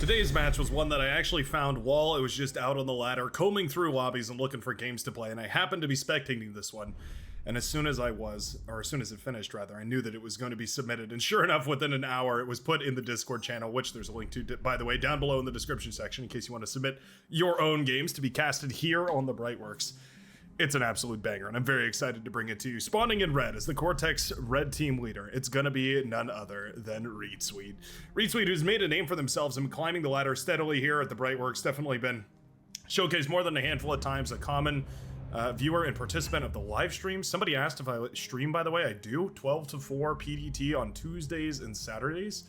Today's match was one that I actually found while I was just out on the ladder, combing through lobbies and looking for games to play, and I happened to be spectating this one. And as soon as it finished, rather, I knew that it was going to be submitted. And sure enough, within an hour, it was put in the Discord channel, which there's a link to, by the way, down below in the description section, in case you want to submit your own games to be casted here on the Brightworks. It's an absolute banger, and I'm very excited to bring it to you. Spawning in red as the Cortex red team leader, it's gonna be none other than Reedsweet. Reedsweet, who's made a name for themselves and climbing the ladder steadily here at the Brightworks, definitely been showcased more than a handful of times, a common viewer and participant of the live stream. Somebody asked if I stream, by the way. I do, 12 to 4 PDT on Tuesdays and Saturdays.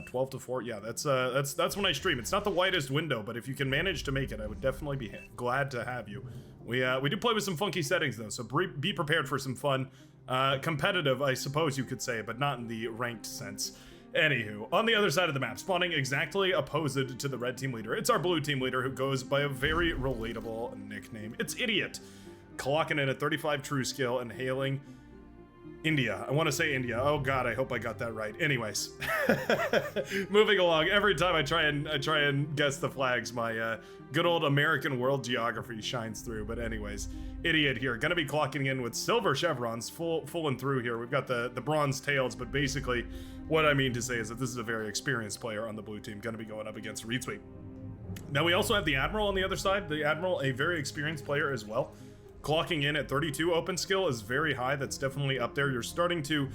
12 to 4, yeah, that's when I stream. It's not the widest window, but if you can manage to make it, I would definitely be glad to have you. We do play with some funky settings though, so be prepared for some fun. Competitive, I suppose you could say, but not in the ranked sense. Anywho, on the other side of the map, spawning exactly opposite to the red team leader, it's our blue team leader who goes by a very relatable nickname. It's Idiot, clocking in at 35 true skill and hailing India. I want to say India. Oh god, I hope I got that right. Anyways, moving along. Every time I try and guess the flags, my good old American world geography shines through. But anyways, Idiot here, gonna be clocking in with silver chevrons, full and through here. We've got the bronze tails, but basically, what I mean to say is that this is a very experienced player on the blue team, gonna be going up against Reedsweet. Now we also have the Admiral on the other side. The Admiral, a very experienced player as well. Clocking in at 32 open skill is very high. That's definitely up there. You're starting to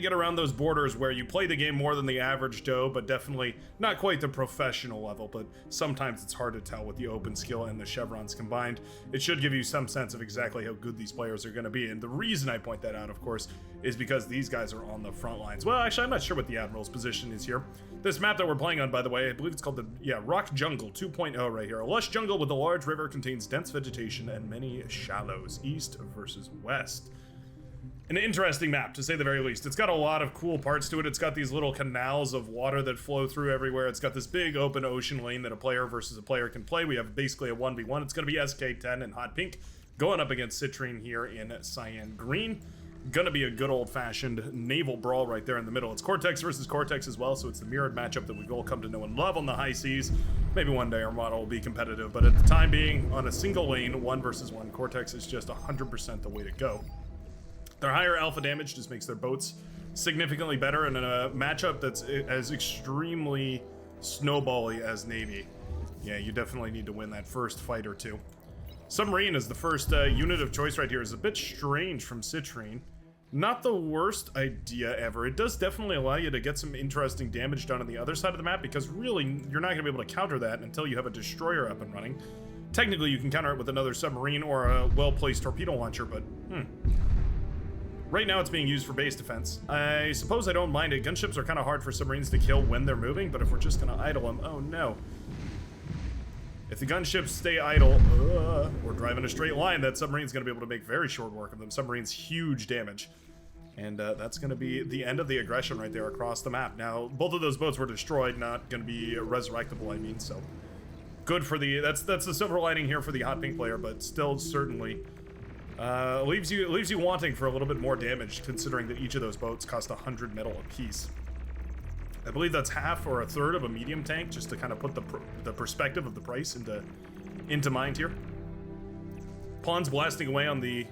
get around those borders where you play the game more than the average Joe, but definitely not quite the professional level. But sometimes it's hard to tell with the open skill and the chevrons combined. It should give you some sense of exactly how good these players are going to be. And the reason I point that out, of course, is because these guys are on the front lines. Well, actually, I'm not sure what the Admiral's position is here. This map that we're playing on, by the way, I believe it's called Rock Jungle 2.0 right here. A lush jungle with a large river, contains dense vegetation and many shallows, east versus west. An interesting map, to say the very least. It's got a lot of cool parts to it. It's got these little canals of water that flow through everywhere. It's got this big open ocean lane that a player versus a player can play. We have basically a 1v1. It's going to be SK10 in hot pink, going up against Citrine here in cyan green. Gonna be a good old-fashioned naval brawl right there in the middle. It's Cortex versus Cortex as well, so it's the mirrored matchup that we've all come to know and love on the high seas. Maybe one day our model will be competitive, but at the time being, on a single lane, 1 versus 1, Cortex is just 100% the way to go. Their higher alpha damage just makes their boats significantly better, and in a matchup that's as extremely snowbally as Navy, yeah, you definitely need to win that first fight or two. Submarine is the first unit of choice right here. Is a bit strange from Citrine. Not the worst idea ever. It does definitely allow you to get some interesting damage done on the other side of the map, because really, you're not going to be able to counter that until you have a destroyer up and running. Technically, you can counter it with another submarine or a well-placed torpedo launcher, but right now it's being used for base defense. I suppose I don't mind it. Gunships are kind of hard for submarines to kill when they're moving, but if we're just going to idle them, oh no. If the gunships stay idle, or drive in a straight line, that submarine's going to be able to make very short work of them. Submarine's huge damage. And that's going to be the end of the aggression right there across the map. Now, both of those boats were destroyed, not going to be resurrectable, I mean, so good for the... That's the silver lining here for the hot pink player, but still certainly leaves you wanting for a little bit more damage, considering that each of those boats cost 100 metal apiece. I believe that's half or a third of a medium tank, just to kind of put the perspective of the price into mind here. Pawns blasting away on the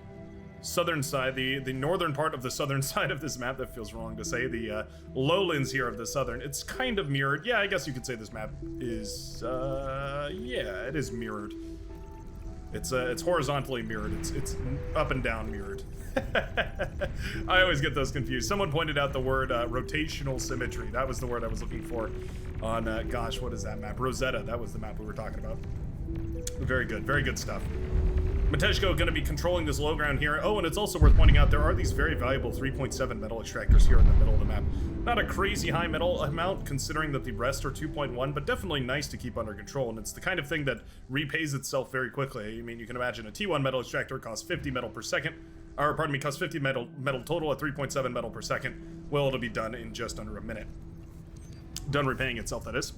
southern side, the northern part of the southern side of this map. That feels wrong to say. The lowlands here of the southern. It's kind of mirrored. Yeah, I guess you could say this map is, yeah, it is mirrored. It's horizontally mirrored. It's up and down mirrored. I always get those confused. Someone pointed out the word rotational symmetry. That was the word I was looking for on, gosh, what is that map? Rosetta, that was the map we were talking about. Very good stuff. Matejko going to be controlling this low ground here. Oh, and it's also worth pointing out there are these very valuable 3.7 metal extractors here in the middle of the map. Not a crazy high metal amount considering that the rest are 2.1, but definitely nice to keep under control, and it's the kind of thing that repays itself very quickly. I mean, you can imagine a T1 metal extractor costs 50 metal per second, or pardon me, costs 50 metal total at 3.7 metal per second. Well, it'll be done in just under a minute. Done repaying itself, that is.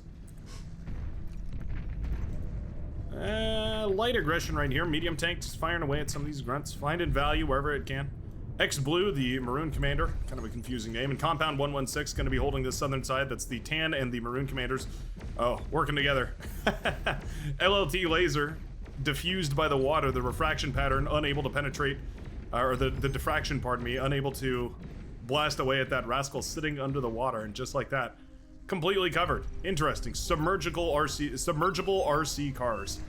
Light aggression right here. Medium tank just firing away at some of these grunts. Finding value wherever it can. X-Blue, the Maroon Commander, kind of a confusing name, and Compound 116 going to be holding the southern side. That's the Tan and the Maroon Commanders. Oh, working together. LLT Laser, diffused by the water, the refraction pattern, unable to penetrate, or the diffraction, pardon me, unable to blast away at that rascal sitting under the water, and just like that, completely covered. Interesting. Submergible RC cars.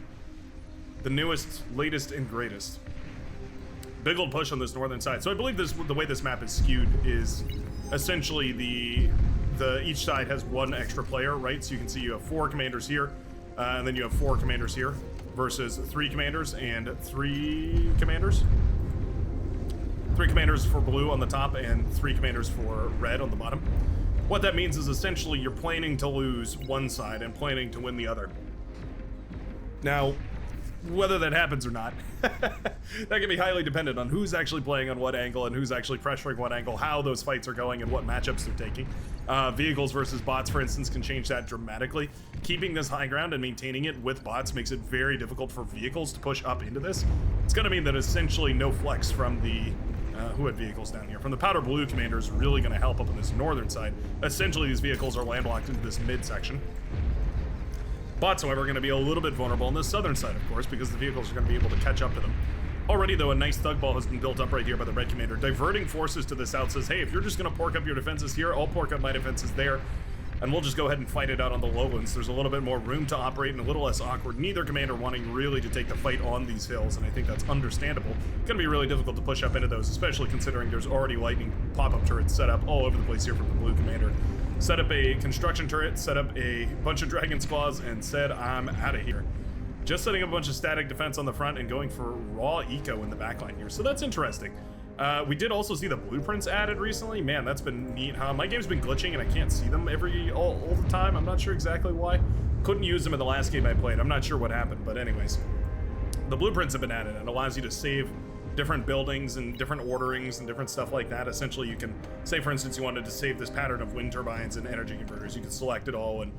The newest, latest, and greatest. Big old push on this northern side. So I believe the way this map is skewed is essentially each side has one extra player, right? So you can see you have 4 commanders here, and then you have 4 commanders here, versus 3 commanders and 3 commanders. 3 commanders for blue on the top and 3 commanders for red on the bottom. What that means is essentially you're planning to lose one side and planning to win the other. Now, whether that happens or not, that can be highly dependent on who's actually playing on what angle and who's actually pressuring what angle, how those fights are going, and what matchups they're taking. Vehicles versus bots, for instance, can change that dramatically. Keeping this high ground and maintaining it with bots makes it very difficult for vehicles to push up into this. It's going to mean that essentially no flex from the who had vehicles down here. From the powder blue commander is really going to help up on this northern side. Essentially, these vehicles are landlocked into this midsection. Bots, however, are going to be a little bit vulnerable on the southern side, of course, because the vehicles are going to be able to catch up to them. Already, though, a nice thug ball has been built up right here by the red commander. Diverting forces to the south says, hey, if you're just going to pork up your defenses here, I'll pork up my defenses there, and we'll just go ahead and fight it out on the lowlands. There's a little bit more room to operate and a little less awkward. Neither commander wanting really to take the fight on these hills, and I think that's understandable. It's going to be really difficult to push up into those, especially considering there's already lightning pop-up turrets set up all over the place here from the blue commander. Set up a construction turret, set up a bunch of dragon's claws, and said, I'm out of here. Just setting up a bunch of static defense on the front and going for raw eco in the backline here. So that's interesting. We did also see the blueprints added recently. Man, that's been neat, huh? My game's been glitching and I can't see them all the time. I'm not sure exactly why. Couldn't use them in the last game I played. I'm not sure what happened, but anyways. The blueprints have been added and allows you to save different buildings and different orderings and different stuff like that. Essentially, you can say, for instance, you wanted to save this pattern of wind turbines and energy converters. You could select it all, and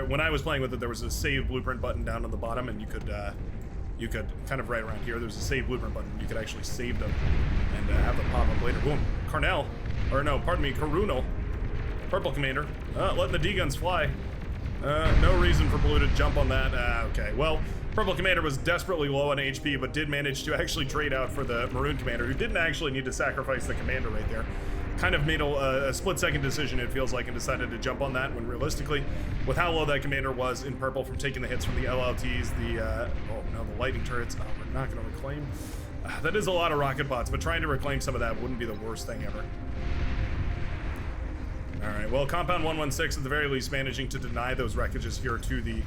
when I was playing with it, there was a save blueprint button down on the bottom, and you could kind of right around here. There's a save blueprint button. You could actually save them and have them pop up later. Boom, Carunal, purple commander, letting the D-guns fly. No reason for blue to jump on that. Okay, well. Purple commander was desperately low on HP, but did manage to actually trade out for the maroon commander, who didn't actually need to sacrifice the commander right there. Kind of made a split-second decision, it feels like, and decided to jump on that when realistically, with how low that commander was in purple from taking the hits from the LLTs, the lightning turrets, we're not going to reclaim. That is a lot of rocket bots, but trying to reclaim some of that wouldn't be the worst thing ever. Alright, well, Compound 116 at the very least managing to deny those wreckages here to the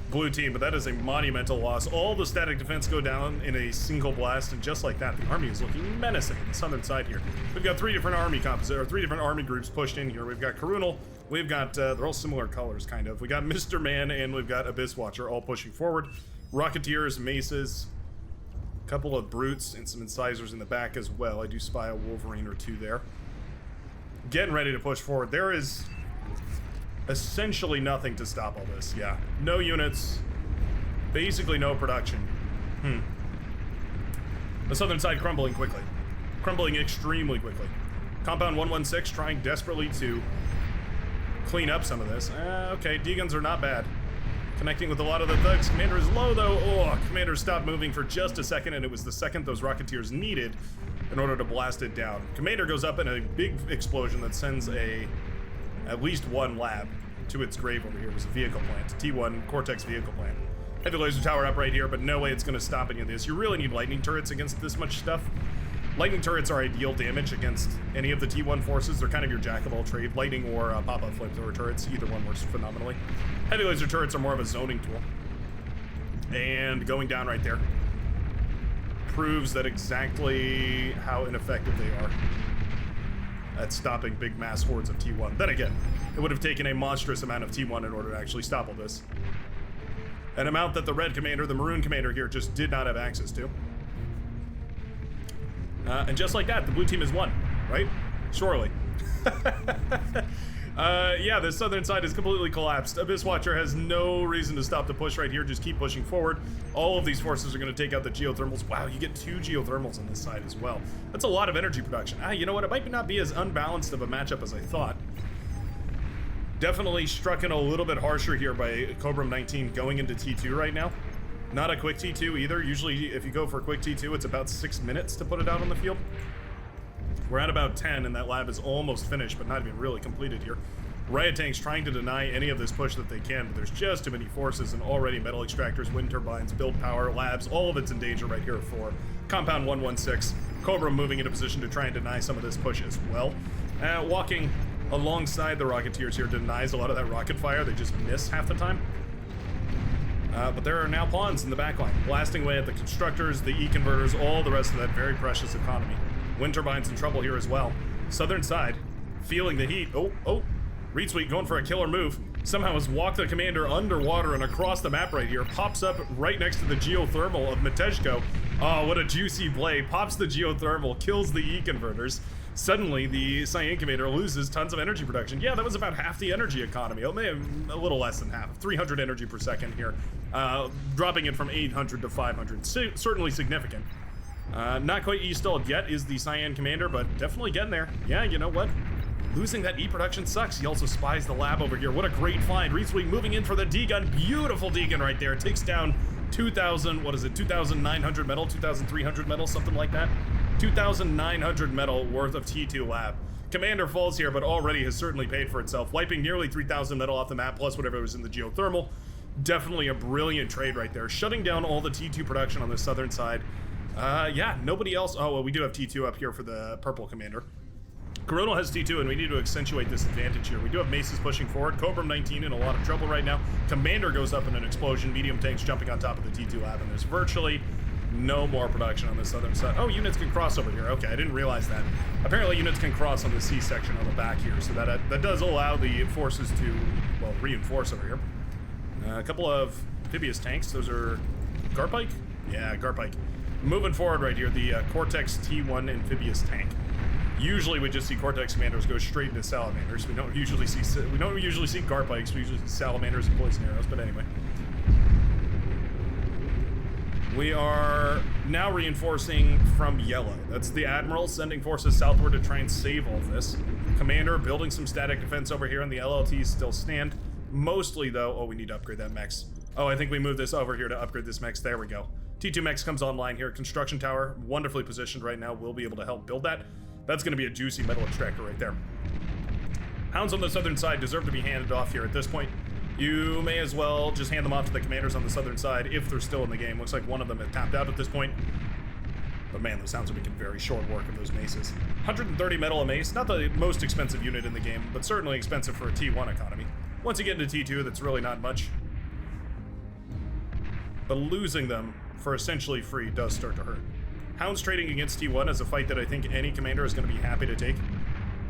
blue team, but that is a monumental loss. All the static defense go down in a single blast, and just like that, the army is looking menacing on the southern side here. We've got 3 different army groups pushed in here. We've got Carunal, we've got, they're all similar colors, kind of. We got Mr. Man, and we've got Abyss Watcher all pushing forward. Rocketeers, maces, a couple of brutes, and some incisors in the back as well. I do spy a Wolverine or 2 there. Getting ready to push forward. There is essentially nothing to stop all this. Yeah, no units, basically no production. The southern side crumbling extremely quickly. Compound 116 trying desperately to clean up some of this. Okay, D-guns are not bad. Connecting with a lot of the thugs. Commander is low though. Oh, commander stopped moving for just a second, and it was the second those rocketeers needed in order to blast it down. Commander goes up in a big explosion that sends at least one lab to its grave over here. It was a vehicle plant, T1 Cortex vehicle plant. Heavy laser tower up right here, but no way it's going to stop any of this. You really need lightning turrets against this much stuff. Lightning turrets are ideal damage against any of the T1 forces. They're kind of your jack of all trade. Lightning or pop-up flamethrower turrets, either one works phenomenally. Heavy laser turrets are more of a zoning tool. And going down right there proves that exactly how ineffective they are at stopping big mass hordes of T1. Then again, it would have taken a monstrous amount of T1 in order to actually stop all this. An amount that the red commander, the maroon commander here, just did not have access to. And just like that, the blue team has won, right? Surely. Yeah, the southern side is completely collapsed. Abyss Watcher has no reason to stop the push right here. Just keep pushing forward. All of these forces are going to take out the geothermals. Wow, you get 2 geothermals on this side as well. That's a lot of energy production. You know what? It might not be as unbalanced of a matchup as I thought. Definitely struck in a little bit harsher here by Cobram 19 going into T2 right now. Not a quick T2 either. Usually, if you go for a quick T2, it's about 6 minutes to put it out on the field. We're at about 10, and that lab is almost finished, but not even really completed here. Riot tanks trying to deny any of this push that they can, but there's just too many forces, and already metal extractors, wind turbines, build power, labs, all of it's in danger right here for Compound 116. Cobra moving into position to try and deny some of this push as well. Walking alongside the Rocketeers here denies a lot of that rocket fire. They just miss half the time. But there are now pawns in the backline, blasting away at the constructors, the E-converters, all the rest of that very precious economy. Wind turbines in trouble here as well. Southern side, feeling the heat. Oh, Reed Sweet going for a killer move. Somehow has walked the commander underwater and across the map right here. Pops up right next to the geothermal of Matejko. Oh, what a juicy play. Pops the geothermal, kills the E-converters. Suddenly, the Cyan Commander loses tons of energy production. Yeah, that was about half the energy economy. Oh, maybe a little less than half. 300 energy per second here. Dropping it from 800 to 500. Certainly significant. Not quite E-stalled yet is the Cyan Commander, but definitely getting there. Yeah, you know what? Losing that E-production sucks. He also spies the lab over here. What a great find. Reed Sweet moving in for the D-gun. Beautiful D-gun right there. Takes down 2,000, what is it, 2,900 metal, 2,300 metal, something like that. 2,900 metal worth of T2 lab. Commander falls here, but already has certainly paid for itself, wiping nearly 3,000 metal off the map, plus whatever was in the geothermal. Definitely a brilliant trade right there. Shutting down all the T2 production on the southern side. Yeah, nobody else. Oh, well, we do have T2 up here for the purple commander. Coronal has T2, and we need to accentuate this advantage here. We do have Maces pushing forward. Cobram 19 in a lot of trouble right now. Commander goes up in an explosion. Medium tanks jumping on top of the T2 lab, and there's virtually no more production on the southern side. Oh, units can cross over here. Okay, I didn't realize that. Apparently, units can cross on the C section on the back here, so that does allow the forces to, well, reinforce over here. A couple of amphibious tanks. Those are Garpike? Yeah, Garpike. Moving forward right here, the Cortex T1 amphibious tank. Usually we just see Cortex commanders go straight into salamanders. We don't usually see Garpikes. We usually see salamanders and poison arrows. But anyway, we are now reinforcing from yellow. That's the Admiral sending forces southward to try and save all this. Commander building some static defense over here, and the LLTs still stand. Mostly though, oh, we need to upgrade that mechs. Oh, I think we moved this over here to upgrade this mechs. There we go. T2 mechs comes online here. Construction tower, wonderfully positioned right now. We'll be able to help build that. That's going to be a juicy metal extractor right there. Hounds on the southern side deserve to be handed off here at this point. You may as well just hand them off to the commanders on the southern side if they're still in the game. Looks like one of them has tapped out at this point. But man, those Hounds are making very short work of those maces. 130 metal a mace, not the most expensive unit in the game, but certainly expensive for a T1 economy. Once you get into T2, that's really not much. But losing them for essentially free does start to hurt. Hounds trading against T1 is a fight that I think any commander is going to be happy to take.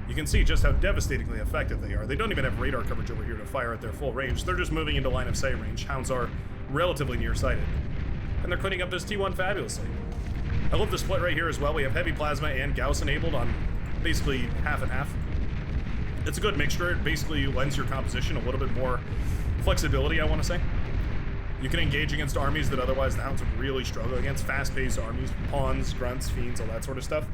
You can see just how devastatingly effective they are. They don't even have radar coverage over here to fire at their full range. They're just moving into line of sight range. Hounds are relatively nearsighted. And they're cleaning up this T1 fabulously. I love the split right here as well. We have heavy plasma and Gauss enabled on basically half and half. It's a good mixture. It basically lends your composition a little bit more flexibility, I want to say. You can engage against armies that otherwise the Hounds would really struggle against. Fast-paced armies, pawns, grunts, fiends, all that sort of stuff.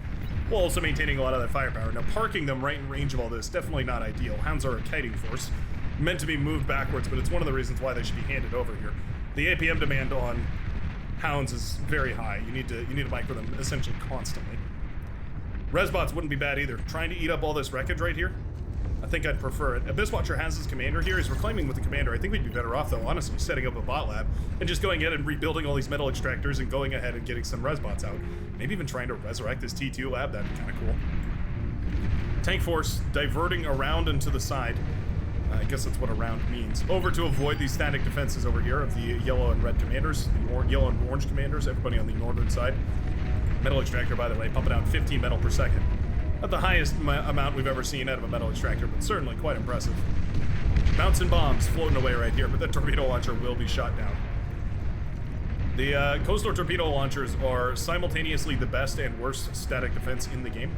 While also maintaining a lot of that firepower. Now, parking them right in range of all this, definitely not ideal. Hounds are a kiting force, meant to be moved backwards, but it's one of the reasons why they should be handed over here. The APM demand on Hounds is very high. You need to micro them essentially constantly. Resbots wouldn't be bad either. Trying to eat up all this wreckage right here, I think I'd prefer it. Abyss Watcher has his commander here. He's reclaiming with the commander. I think we'd be better off, though, honestly, setting up a bot lab and just going in and rebuilding all these metal extractors and going ahead and getting some resbots out. Maybe even trying to resurrect this T2 lab. That'd be kind of cool. Tank force diverting around and to the side. I guess that's what around means. Over to avoid these static defenses over here of the yellow and red commanders, the yellow and orange commanders, everybody on the northern side. Metal extractor, by the way, pumping out 15 metal per second. Not the highest amount we've ever seen out of a metal extractor, but certainly quite impressive. Bouncing bombs floating away right here, but the torpedo launcher will be shot down. The coastal torpedo launchers are simultaneously the best and worst static defense in the game.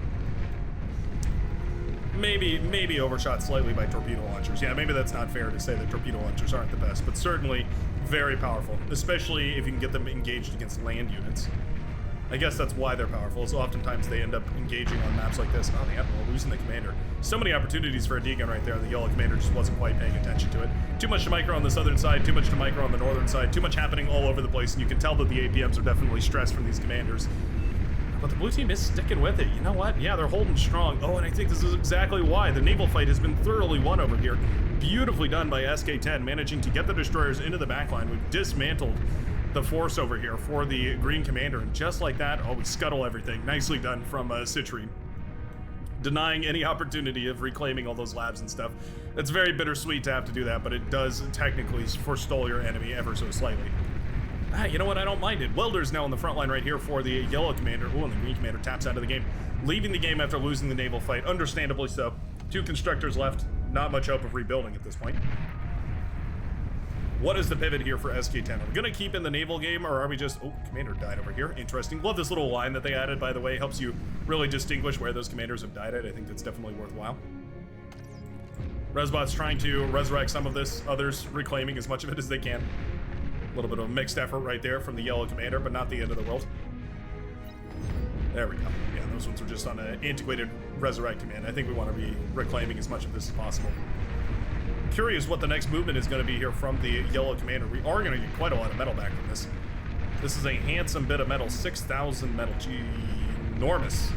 maybe overshot slightly by torpedo launchers. Yeah, maybe that's not fair to say that torpedo launchers aren't the best, but certainly very powerful, especially if you can get them engaged against land units. I guess that's why they're powerful, is oftentimes they end up engaging on maps like this. Oh, the Admiral losing the commander. So many opportunities for a D-gun right there. The yellow commander just wasn't quite paying attention to it. Too much to micro on the southern side, too much to micro on the northern side, too much happening all over the place, and you can tell that the APMs are definitely stressed from these commanders. But the blue team is sticking with it. You know what? Yeah, they're holding strong. Oh, and I think this is exactly why. The naval fight has been thoroughly won over here. Beautifully done by SK-10, managing to get the destroyers into the backline. We've dismantled the force over here for the green commander, and just like that, oh, we scuttle everything. Nicely done from Citrine. Denying any opportunity of reclaiming all those labs and stuff. It's very bittersweet to have to do that, but it does technically forestall your enemy ever so slightly. Ah, you know what? I don't mind it. Welder's now on the front line right here for the yellow commander. Oh, and the green commander taps out of the game, leaving the game after losing the naval fight. Understandably so. 2 constructors left. Not much hope of rebuilding at this point. What is the pivot here for SK-10? Are we going to keep in the naval game, or are we just... Oh, commander died over here. Interesting. Love this little line that they added, by the way. Helps you really distinguish where those commanders have died at. I think that's definitely worthwhile. Resbot's trying to resurrect some of this. Others reclaiming as much of it as they can. A little bit of a mixed effort right there from the yellow commander, but not the end of the world. There we go. Yeah, those ones are just on an antiquated resurrect command. I think we want to be reclaiming as much of this as possible. Curious what the next movement is going to be here from the yellow commander. We are going to get quite a lot of metal back from this. This is a handsome bit of metal. 6,000 metal. Gee, enormous.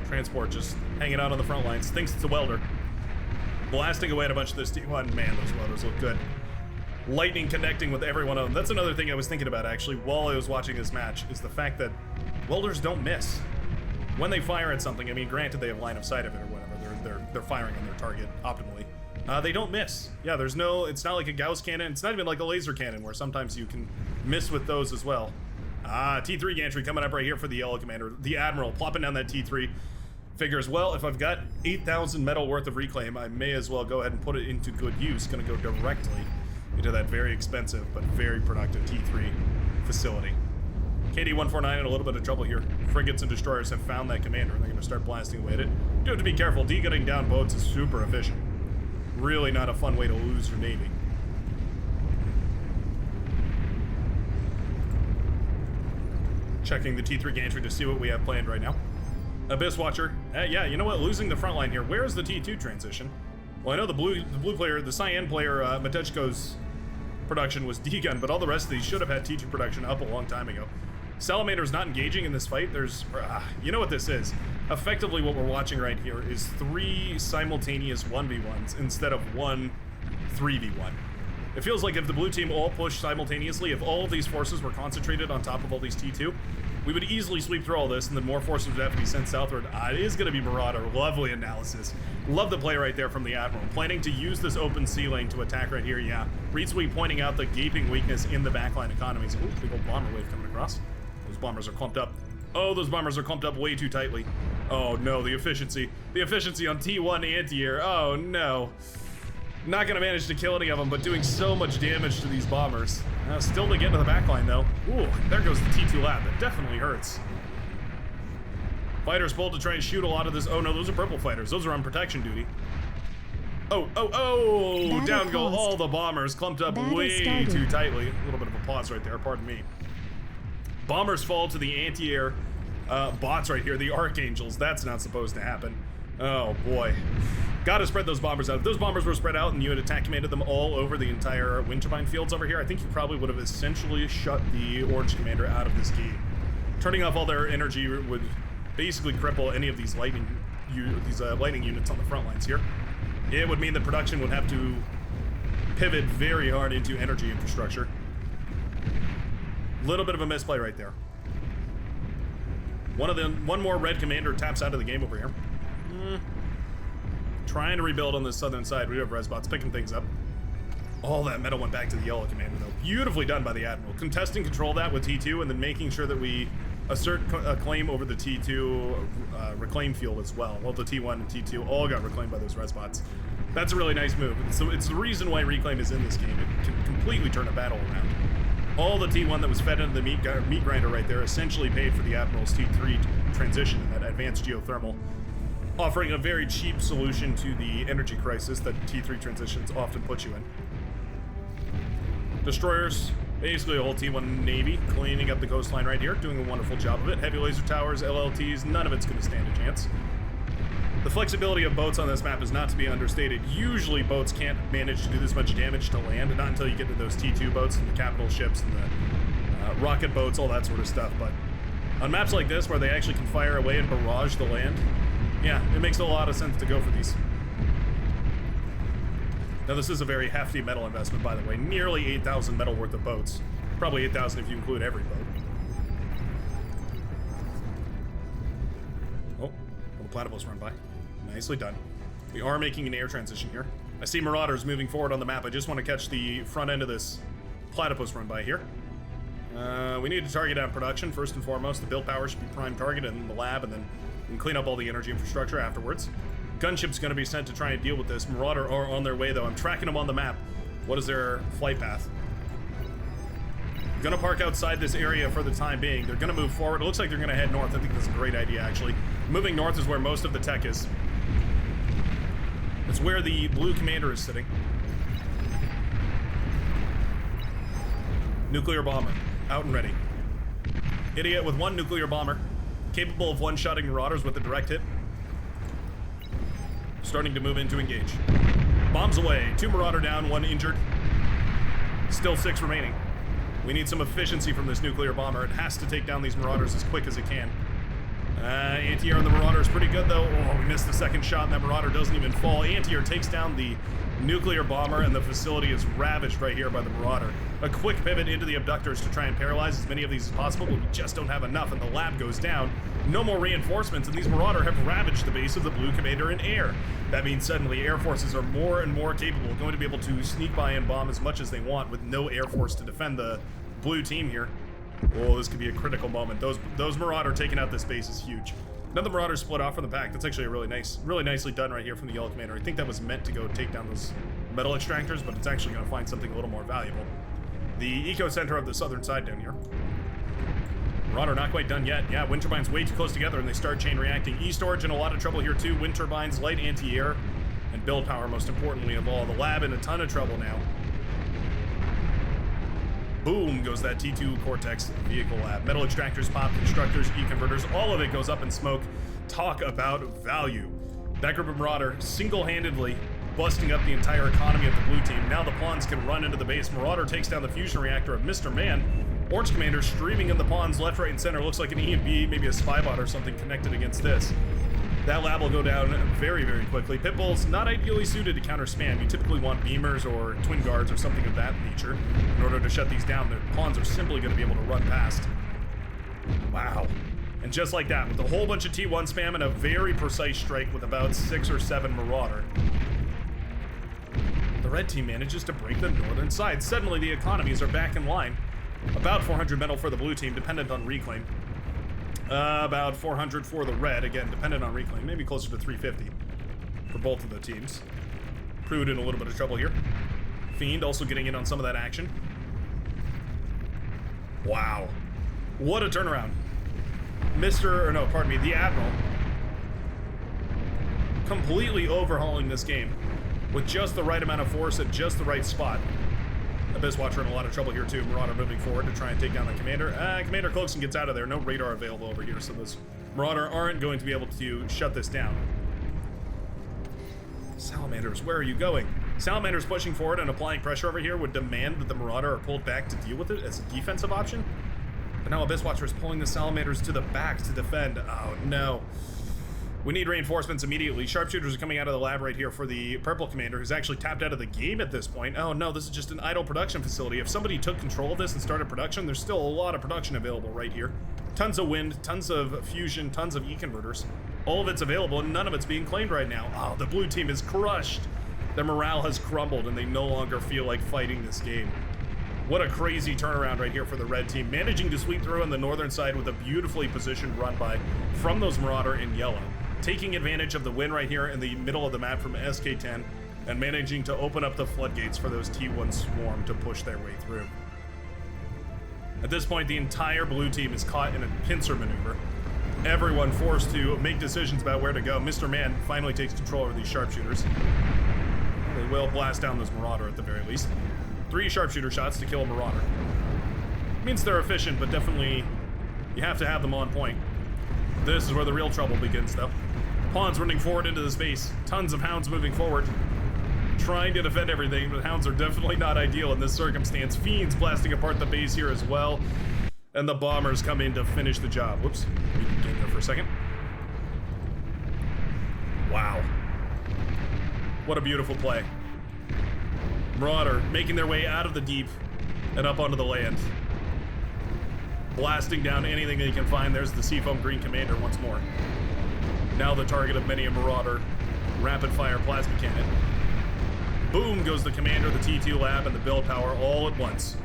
Transport just hanging out on the front lines. Thinks it's a welder. Blasting away at a bunch of this T1. Man, those welders look good. Lightning connecting with every one of them. That's another thing I was thinking about, actually, while I was watching this match, is the fact that welders don't miss. When they fire at something, I mean, granted, they have line of sight of it or whatever. They're firing on their target optimally. They don't miss. Yeah, there's no... It's not like a Gauss cannon. It's not even like a laser cannon, where sometimes you can miss with those as well. T3 gantry coming up right here for the yellow commander. The Admiral plopping down that T3. Figures, well, if I've got 8,000 metal worth of reclaim, I may as well go ahead and put it into good use. Gonna go directly into that very expensive but very productive T3 facility. KD-149 in a little bit of trouble here. Frigates and destroyers have found that commander, and they're gonna start blasting away at it. You have to be careful. De-gunning down boats is super efficient. Really not a fun way to lose your navy. Checking the T3 gantry to see what we have planned right now. Abyss Watcher. Yeah, you know what? Losing the front line here. Where's the T2 transition? Well, I know the blue player, the cyan player, Matechko's production was D-gun, but all the rest of these should have had T2 production up a long time ago. Salamander's not engaging in this fight. There's, you know what this is? Effectively, what we're watching right here is 3 simultaneous 1v1s instead of 1 3v1. It feels like if the blue team all pushed simultaneously, if all of these forces were concentrated on top of all these T2, we would easily sweep through all this, and then more forces would have to be sent southward. It is going to be Marauder. Lovely analysis. Love the play right there from the Admiral. Planning to use this open sea lane to attack right here, yeah. Reedsweep pointing out the gaping weakness in the backline economies. Ooh, big old bomber wave coming across. Those bombers are clumped up. Oh, those bombers are clumped up way too tightly. Oh no, the efficiency. The efficiency on T1 anti-air. Oh no. Not gonna manage to kill any of them, but doing so much damage to these bombers. Still to get into the backline though. Ooh, there goes the T2 lab. That definitely hurts. Fighters pulled to try and shoot a lot of this. Oh no, those are purple fighters. Those are on protection duty. Oh, down go all the bombers, clumped up way too tightly. A little bit of a pause right there, pardon me. Bombers fall to the anti-air bots right here, the Archangels. That's not supposed to happen. Oh boy. Gotta spread those bombers out. If those bombers were spread out and you had attack commanded them all over the entire wind turbine fields over here, I think you probably would have essentially shut the orange commander out of this game. Turning off all their energy would basically cripple any of these lightning units on the front lines here. It would mean that production would have to pivot very hard into energy infrastructure. Little bit of a misplay right there. One more red commander taps out of the game over here. Trying to rebuild on the southern side. We have Resbots picking things up. All that metal went back to the yellow commander though. Beautifully done by the Admiral. Contesting control that with T2 and then making sure that we assert a claim over the T2 reclaim field as well. Well, the T1 and T2 all got reclaimed by those Resbots. That's a really nice move. So it's the reason why reclaim is in this game. It can completely turn a battle around. All the T1 that was fed into the meat grinder right there essentially paid for the Admiral's T3 transition in that advanced geothermal, offering a very cheap solution to the energy crisis that T3 transitions often put you in. Destroyers, basically a whole T1 Navy, cleaning up the coastline right here, doing a wonderful job of it. Heavy laser towers, LLTs, none of it's going to stand a chance. The flexibility of boats on this map is not to be understated. Usually boats can't manage to do this much damage to land, not until you get to those T2 boats and the capital ships and the rocket boats, all that sort of stuff. But on maps like this, where they actually can fire away and barrage the land, yeah, it makes a lot of sense to go for these. Now this is a very hefty metal investment, by the way. Nearly 8,000 metal worth of boats. Probably 8,000 if you include every boat. Oh, little platypus run by. Nicely done. We are making an air transition here. I see Marauders moving forward on the map. I just want to catch the front end of this platypus run by here. We need to target down production first and foremost. The build power should be prime target in the lab, and then we can clean up all the energy infrastructure afterwards. Gunship's going to be sent to try and deal with this. Marauder are on their way, though. I'm tracking them on the map. What is their flight path? Gonna park outside this area for the time being. They're gonna move forward. It looks like they're gonna head north. I think that's a great idea, actually. Moving north is where most of the tech is. It's where the blue commander is sitting. Nuclear bomber, out and ready. Idiot with one nuclear bomber, capable of one-shotting Marauders with a direct hit. Starting to move in to engage. Bombs away, 2 Marauder down, 1 injured. Still 6 remaining. We need some efficiency from this nuclear bomber. It has to take down these Marauders as quick as it can. Anti-air on the Marauder is pretty good, though. Oh, we missed the second shot, and that Marauder doesn't even fall. Anti-air takes down the nuclear bomber, and the facility is ravaged right here by the Marauder. A quick pivot into the abductors to try and paralyze as many of these as possible, but we just don't have enough, and the lab goes down. No more reinforcements, and these Marauder have ravaged the base of the blue commander in air. That means suddenly air forces are more and more capable, going to be able to sneak by and bomb as much as they want with no air force to defend the blue team here. Oh, this could be a critical moment. Those Marauder taking out this base is huge. Another Marauder split off from the pack. That's actually a really nicely done right here from the yellow commander. I think that was meant to go take down those metal extractors, but it's actually going to find something a little more valuable. The eco center of the southern side down here. Marauder not quite done yet. Yeah, wind turbines way too close together, and they start chain reacting. E-storage in a lot of trouble here too. Wind turbines, light anti-air, and build power most importantly of all. The lab in a ton of trouble now. Boom goes that T2 Cortex vehicle lab. Metal extractors pop, constructors, E-converters, all of it goes up in smoke. Talk about value. That group of Marauder single-handedly busting up the entire economy of the blue team. Now the pawns can run into the base. Marauder takes down the fusion reactor of Mr. Man. Orange Commander streaming in the pawns left, right, and center. Looks like an EMB, maybe a spy bot or something connected against this. That lab will go down very, very quickly. Pitbull's not ideally suited to counter spam. You typically want beamers or twin guards or something of that nature in order to shut these down. Their pawns are simply going to be able to run past. Wow. And just like that, with a whole bunch of T1 spam and a very precise strike with about 6 or 7 Marauder, the red team manages to break the northern side. Suddenly the economies are back in line. About 400 metal for the blue team, dependent on reclaim. About 400 for the red, again, dependent on reclaim. Maybe closer to 350 for both of the teams. Prude in a little bit of trouble here. Fiend also getting in on some of that action. Wow. What a turnaround. The Admiral completely overhauling this game with just the right amount of force at just the right spot. Abyss Watcher in a lot of trouble here too. Marauder moving forward to try and take down the commander. Commander cloaks and gets out of there. No radar available over here, so those Marauder aren't going to be able to shut this down. Salamanders, where are you going? Salamanders pushing forward and applying pressure over here would demand that the Marauder are pulled back to deal with it as a defensive option. But now Abyss Watcher is pulling the Salamanders to the back to defend. Oh no. We need reinforcements immediately. Sharpshooters are coming out of the lab right here for the purple commander, who's actually tapped out of the game at this point. Oh no, this is just an idle production facility. If somebody took control of this and started production, there's still a lot of production available right here. Tons of wind, tons of fusion, tons of E-converters. All of it's available and none of it's being claimed right now. Oh, the blue team is crushed. Their morale has crumbled and they no longer feel like fighting this game. What a crazy turnaround right here for the red team, managing to sweep through on the northern side with a beautifully positioned run by from those Marauder in yellow. Taking advantage of the win right here in the middle of the map from SK10 and managing to open up the floodgates for those T1 swarm to push their way through. At this point, the entire blue team is caught in a pincer maneuver. Everyone forced to make decisions about where to go. Mr. Man finally takes control over these sharpshooters. They will blast down this Marauder at the very least. 3 sharpshooter shots to kill a Marauder. Means they're efficient, but definitely you have to have them on point. This is where the real trouble begins, though. Pawns running forward into the space. Tons of Hounds moving forward. Trying to defend everything, but Hounds are definitely not ideal in this circumstance. Fiends blasting apart the base here as well. And the bombers come in to finish the job. Whoops. We can game there for a second. Wow. What a beautiful play. Marauder making their way out of the deep and up onto the land. Blasting down anything they can find. There's the Seafoam Green Commander once more. Now the target of many a Marauder rapid fire plasma cannon. Boom goes the Commander, the T2 lab, and the build power all at once.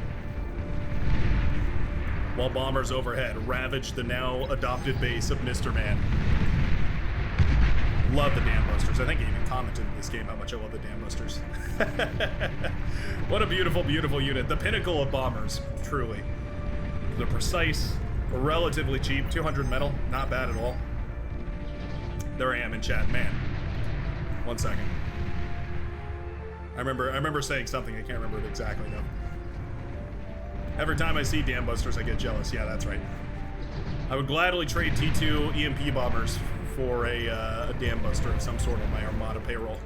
While bombers overhead ravage the now adopted base of Mr. Man. Love the Dam Busters. I think I even commented in this game how much I love the Dam Busters. What a beautiful, beautiful unit. The pinnacle of bombers, truly. They're precise, relatively cheap, 200 metal, not bad at all. There I am in chat, man. 1 second. I remember saying something, I can't remember it exactly though. Every time I see Dam Busters, I get jealous. Yeah, that's right. I would gladly trade T2 EMP bombers for a Dam Buster of some sort on my Armada payroll.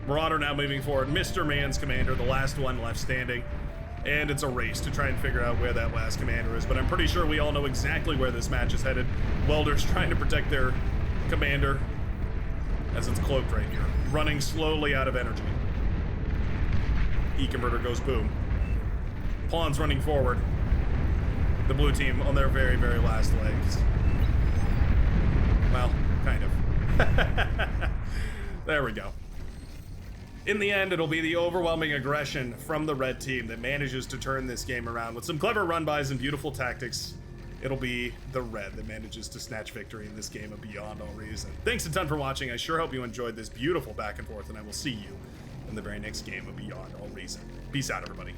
Marauder now moving forward. Mr. Man's Commander, the last one left standing. And it's a race to try and figure out where that last Commander is. But I'm pretty sure we all know exactly where this match is headed. Welders trying to protect their Commander as it's cloaked right here. Running slowly out of energy. E-converter goes boom. Pawns running forward. The blue team on their very, very last legs. Well, kind of. There we go. In the end, it'll be the overwhelming aggression from the red team that manages to turn this game around. With some clever run-bys and beautiful tactics, it'll be the red that manages to snatch victory in this game of Beyond All Reason. Thanks a ton for watching. I sure hope you enjoyed this beautiful back and forth, and I will see you in the very next game of Beyond All Reason. Peace out, everybody.